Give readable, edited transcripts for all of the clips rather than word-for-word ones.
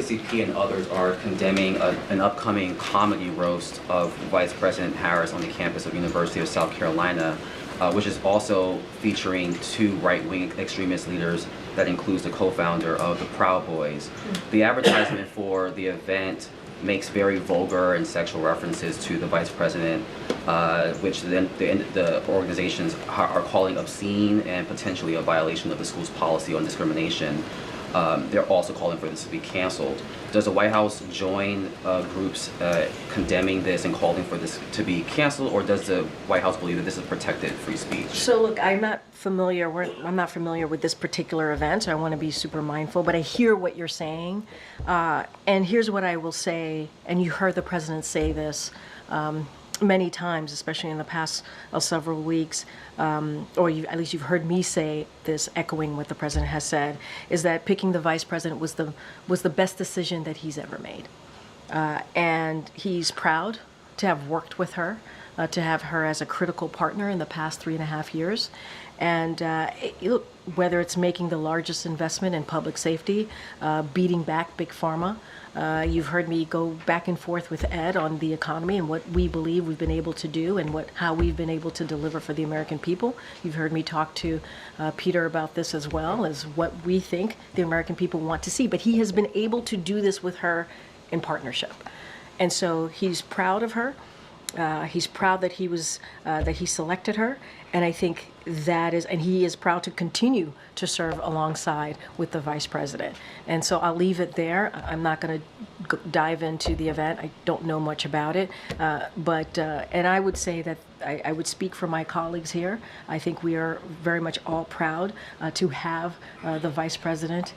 NAACP and others are condemning an upcoming comedy roast of Vice President Harris on the campus of University of South Carolina, which is also featuring two right-wing extremist leaders that includes the co-founder of the Proud Boys. The advertisement for the event makes very vulgar and sexual references to the vice president, which then the organizations are calling obscene and potentially a violation of the school's policy on discrimination. They're also calling for this to be canceled. Does the White House join groups condemning this and calling for this to be canceled, or does the White House believe that this is protected free speech? So look, I'm not familiar with this particular event, so I want to be super mindful, but I hear what you're saying. And here's what I will say, and you heard the president say this many times, especially in the past several weeks, at least you've heard me say this, echoing what the president has said, is that picking the vice president was the best decision that he's ever made. And he's proud to have worked with her, to have her as a critical partner in the past 3.5 years. And look, whether it's making the largest investment in public safety, beating back Big Pharma, you've heard me go back and forth with Ed on the economy and what we believe we've been able to do and how we've been able to deliver for the American people. You've heard me talk to Peter about this as well, as what we think the American people want to see. But he has been able to do this with her in partnership. And so he's proud of her. He's proud that he selected her, and I think and he is proud to continue to serve alongside with the vice president. And so I'll leave it there. I'm not going to dive into the event. I don't know much about it, and I would say that I would speak for my colleagues here. I think we are very much all proud to have the vice president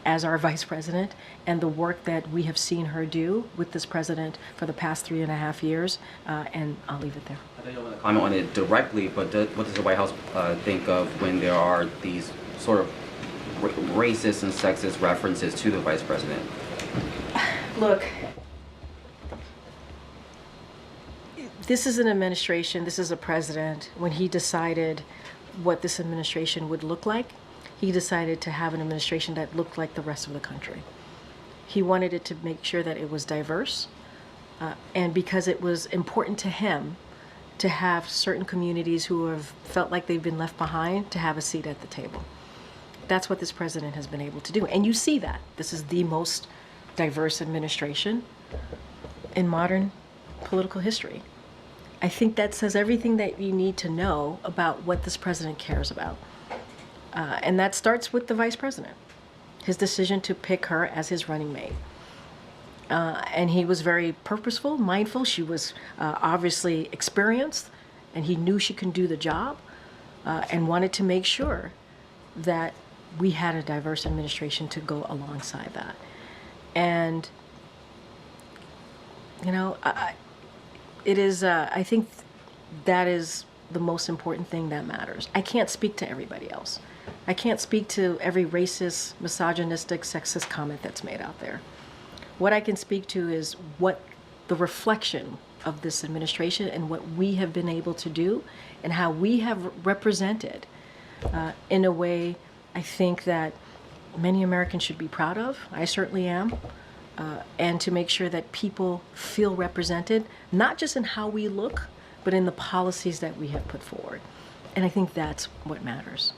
as our vice president, and the work that we have seen her do with this president for the past 3.5 years, and I'll leave it there. I don't want to comment on it directly, but what does the White House think of when there are these sort of racist and sexist references to the vice president? Look, this is an administration, this is a president. When he decided what this administration would look like, he decided to have an administration that looked like the rest of the country. He wanted it to make sure that it was diverse, and because it was important to him to have certain communities who have felt like they've been left behind to have a seat at the table. That's what this president has been able to do. And you see that. This is the most diverse administration in modern political history. I think that says everything that you need to know about what this president cares about. And that starts with the vice president, his decision to pick her as his running mate. And he was very purposeful, mindful. She was obviously experienced, and he knew she can do the job, and wanted to make sure that we had a diverse administration to go alongside that. And, you know, it is, I think that is the most important thing that matters. I can't speak to everybody else. I can't speak to every racist, misogynistic, sexist comment that's made out there. What I can speak to is what the reflection of this administration and what we have been able to do and how we have represented in a way I think that many Americans should be proud of. I certainly am. And to make sure that people feel represented, not just in how we look, but in the policies that we have put forward. And I think that's what matters.